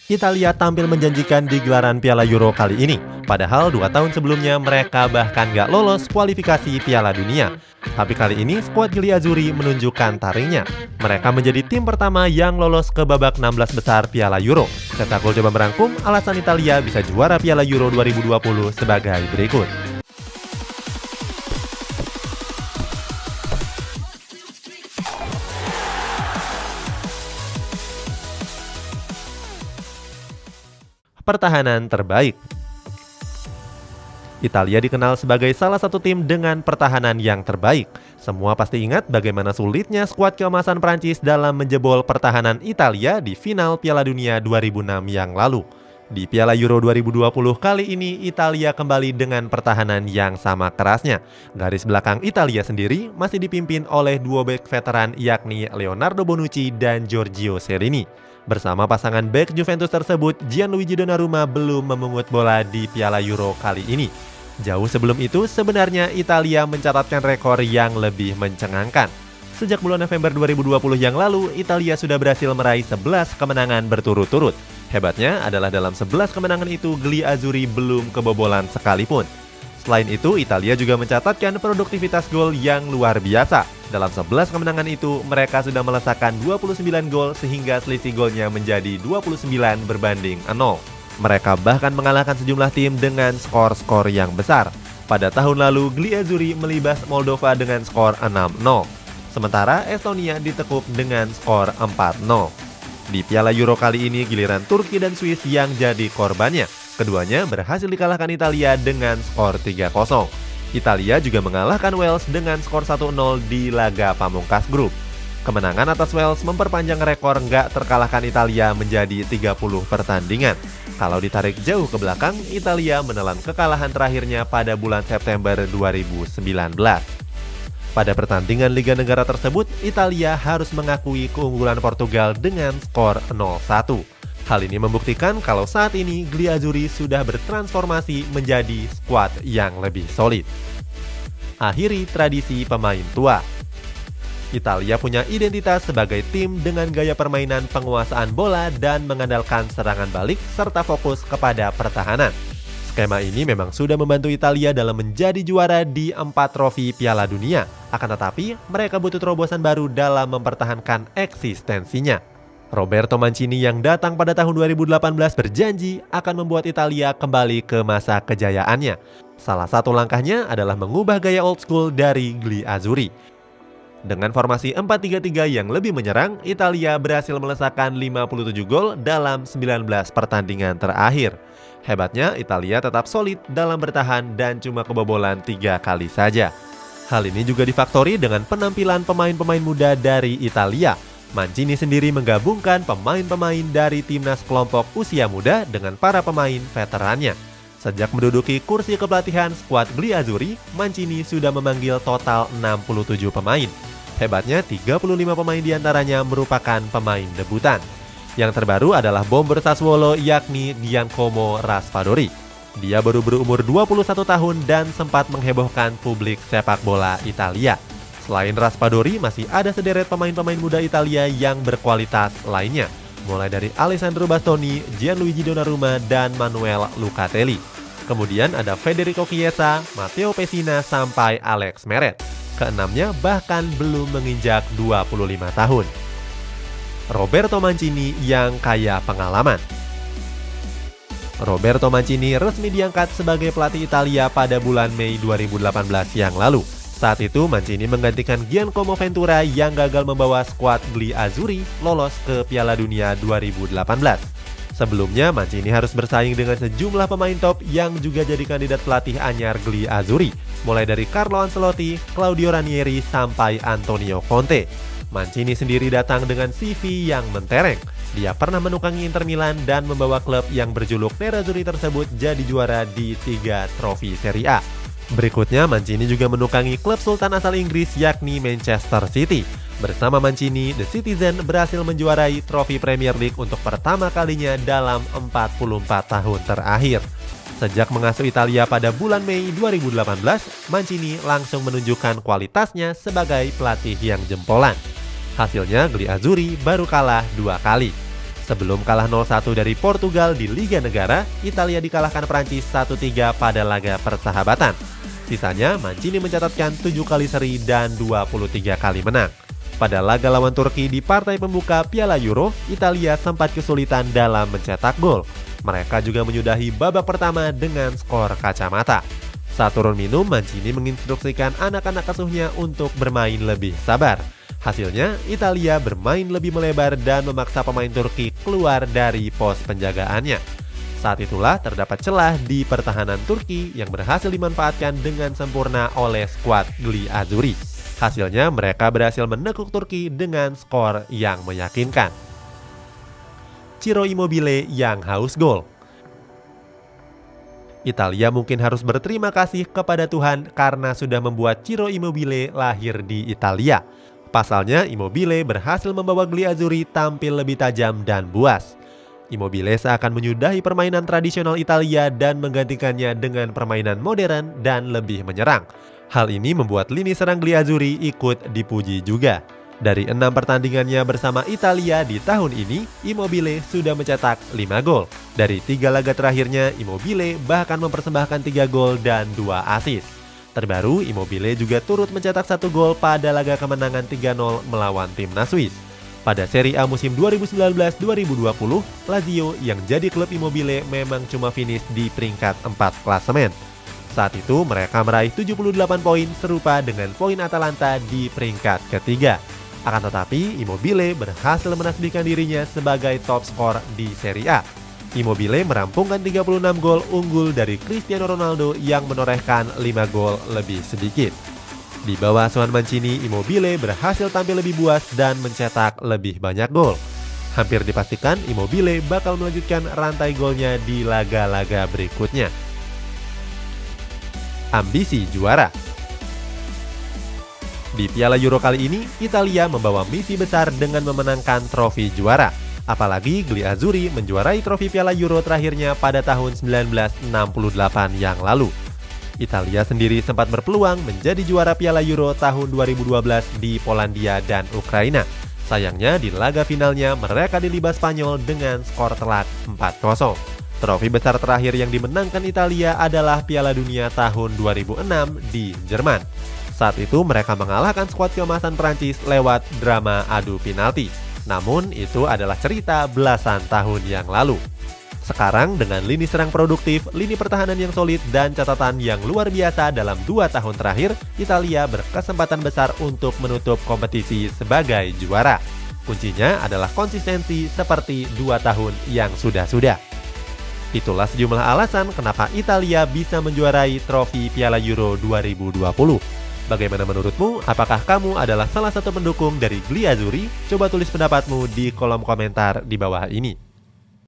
Italia tampil menjanjikan di gelaran Piala Euro kali ini. Padahal 2 tahun sebelumnya mereka bahkan gak lolos kualifikasi Piala Dunia. Tapi kali ini skuad Griazzurri menunjukkan taringnya. Mereka menjadi tim pertama yang lolos ke babak 16 besar Piala Euro. Cetak Gol coba merangkum alasan Italia bisa juara Piala Euro 2020 sebagai berikut. Pertahanan terbaik. Italia dikenal sebagai salah satu tim dengan pertahanan yang terbaik. Semua pasti ingat bagaimana sulitnya skuad keemasan Prancis dalam menjebol pertahanan Italia di final Piala Dunia 2006 yang lalu. Di Piala Euro 2020 kali ini Italia kembali dengan pertahanan yang sama kerasnya. Garis belakang Italia sendiri masih dipimpin oleh duo bek veteran yakni Leonardo Bonucci dan Giorgio Chiellini. Bersama pasangan bek Juventus tersebut, Gianluigi Donnarumma belum memungut bola di Piala Euro kali ini. Jauh sebelum itu, sebenarnya Italia mencatatkan rekor yang lebih mencengangkan. Sejak bulan November 2020 yang lalu, Italia sudah berhasil meraih 11 kemenangan berturut-turut. Hebatnya adalah dalam 11 kemenangan itu, Griazzurri belum kebobolan sekalipun. Selain itu, Italia juga mencatatkan produktivitas gol yang luar biasa. Dalam 11 kemenangan itu, mereka sudah melesakkan 29 gol sehingga selisih golnya menjadi 29 berbanding 0. Mereka bahkan mengalahkan sejumlah tim dengan skor-skor yang besar. Pada tahun lalu, Griazzurri melibas Moldova dengan skor 6-0. Sementara Estonia ditekuk dengan skor 4-0. Di Piala Euro kali ini, giliran Turki dan Swiss yang jadi korbannya. Keduanya berhasil dikalahkan Italia dengan skor 3-0. Italia juga mengalahkan Wales dengan skor 1-0 di laga pamungkas grup. Kemenangan atas Wales memperpanjang rekor nggak terkalahkan Italia menjadi 30 pertandingan. Kalau ditarik jauh ke belakang, Italia menelan kekalahan terakhirnya pada bulan September 2019. Pada pertandingan Liga Negara tersebut, Italia harus mengakui keunggulan Portugal dengan skor 0-1. Hal ini membuktikan kalau saat ini Griazzurri sudah bertransformasi menjadi skuad yang lebih solid. Akhiri tradisi pemain tua. Italia punya identitas sebagai tim dengan gaya permainan penguasaan bola dan mengandalkan serangan balik serta fokus kepada pertahanan. Skema ini memang sudah membantu Italia dalam menjadi juara di 4 trofi Piala Dunia. Akan tetapi, mereka butuh terobosan baru dalam mempertahankan eksistensinya. Roberto Mancini yang datang pada tahun 2018 berjanji akan membuat Italia kembali ke masa kejayaannya. Salah satu langkahnya adalah mengubah gaya old school dari Griazzurri. Dengan formasi 4-3-3 yang lebih menyerang, Italia berhasil melesakkan 57 gol dalam 19 pertandingan terakhir. Hebatnya, Italia tetap solid dalam bertahan dan cuma kebobolan 3 kali saja. Hal ini juga difaktori dengan penampilan pemain-pemain muda dari Italia. Mancini sendiri menggabungkan pemain-pemain dari timnas kelompok usia muda dengan para pemain veterannya. Sejak menduduki kursi kepelatihan skuad Griazzurri, Mancini sudah memanggil total 67 pemain. Hebatnya, 35 pemain diantaranya merupakan pemain debutan. Yang terbaru adalah bomber Sassuolo yakni Giacomo Raspadori. Dia baru berumur 21 tahun dan sempat menghebohkan publik sepak bola Italia. Selain Raspadori, masih ada sederet pemain-pemain muda Italia yang berkualitas lainnya, mulai dari Alessandro Bastoni, Gianluigi Donnarumma, dan Manuel Locatelli. Kemudian ada Federico Chiesa, Matteo Pessina, sampai Alex Meret. Keenamnya bahkan belum menginjak 25 tahun. Roberto Mancini yang kaya pengalaman. Roberto Mancini resmi diangkat sebagai pelatih Italia pada bulan Mei 2018 yang lalu. Saat itu Mancini menggantikan Giacomo Ventura yang gagal membawa skuad Griazzurri lolos ke Piala Dunia 2018. Sebelumnya Mancini harus bersaing dengan sejumlah pemain top yang juga jadi kandidat pelatih anyar Griazzurri, mulai dari Carlo Ancelotti, Claudio Ranieri, sampai Antonio Conte. Mancini sendiri datang dengan CV yang mentereng. Dia pernah menukangi Inter Milan dan membawa klub yang berjuluk Nerazzurri tersebut jadi juara di 3 trofi Serie A. Berikutnya, Mancini juga menukangi klub sultan asal Inggris yakni Manchester City. Bersama Mancini, The Citizen berhasil menjuarai trofi Premier League untuk pertama kalinya dalam 44 tahun terakhir. Sejak mengasuh Italia pada bulan Mei 2018, Mancini langsung menunjukkan kualitasnya sebagai pelatih yang jempolan. Hasilnya, Griazzurri baru kalah 2 kali. Sebelum kalah 0-1 dari Portugal di Liga Negara, Italia dikalahkan Prancis 1-3 pada laga persahabatan. Sisanya, Mancini mencatatkan 7 kali seri dan 23 kali menang. Pada laga lawan Turki di partai pembuka Piala Euro, Italia sempat kesulitan dalam mencetak gol. Mereka juga menyudahi babak pertama dengan skor kacamata. Saat turun minum, Mancini menginstruksikan anak-anak asuhnya untuk bermain lebih sabar. Hasilnya, Italia bermain lebih melebar dan memaksa pemain Turki keluar dari pos penjagaannya. Saat itulah terdapat celah di pertahanan Turki yang berhasil dimanfaatkan dengan sempurna oleh skuad Gli Azzurri. Hasilnya, mereka berhasil menekuk Turki dengan skor yang meyakinkan. Ciro Immobile yang haus gol. Italia mungkin harus berterima kasih kepada Tuhan karena sudah membuat Ciro Immobile lahir di Italia. Pasalnya, Immobile berhasil membawa Gli Azzurri tampil lebih tajam dan buas. Immobile seakan menyudahi permainan tradisional Italia dan menggantikannya dengan permainan modern dan lebih menyerang. Hal ini membuat lini serang Gli Azzurri ikut dipuji juga. Dari 6 pertandingannya bersama Italia di tahun ini, Immobile sudah mencetak 5 gol. Dari 3 laga terakhirnya, Immobile bahkan mempersembahkan 3 gol dan 2 assist. Terbaru, Immobile juga turut mencetak 1 gol pada laga kemenangan 3-0 melawan timnas Swiss. Pada Serie A musim 2019-2020, Lazio yang jadi klub Immobile memang cuma finish di peringkat 4 klasemen. Saat itu mereka meraih 78 poin serupa dengan poin Atalanta di peringkat ketiga. Akan tetapi, Immobile berhasil menasbihkan dirinya sebagai top skor di Serie A. Immobile merampungkan 36 gol unggul dari Cristiano Ronaldo yang menorehkan 5 gol lebih sedikit. Di bawah asuhan Mancini, Immobile berhasil tampil lebih buas dan mencetak lebih banyak gol. Hampir dipastikan Immobile bakal melanjutkan rantai golnya di laga-laga berikutnya. Ambisi juara. Di Piala Euro kali ini, Italia membawa misi besar dengan memenangkan trofi juara. Apalagi Gli Azzurri menjuarai trofi Piala Euro terakhirnya pada tahun 1968 yang lalu. Italia sendiri sempat berpeluang menjadi juara Piala Euro tahun 2012 di Polandia dan Ukraina. Sayangnya di laga finalnya mereka dilibas Spanyol dengan skor telak 4-0. Trofi besar terakhir yang dimenangkan Italia adalah Piala Dunia tahun 2006 di Jerman. Saat itu mereka mengalahkan skuad keemasan Prancis lewat drama adu penalti. Namun itu adalah cerita belasan tahun yang lalu. Sekarang dengan lini serang produktif, lini pertahanan yang solid, dan catatan yang luar biasa dalam 2 tahun terakhir, Italia berkesempatan besar untuk menutup kompetisi sebagai juara. Kuncinya adalah konsistensi seperti 2 tahun yang sudah-sudah. Itulah sejumlah alasan kenapa Italia bisa menjuarai trofi Piala Euro 2020. Bagaimana menurutmu? Apakah kamu adalah salah satu pendukung dari Gli Azzurri? Coba tulis pendapatmu di kolom komentar di bawah ini.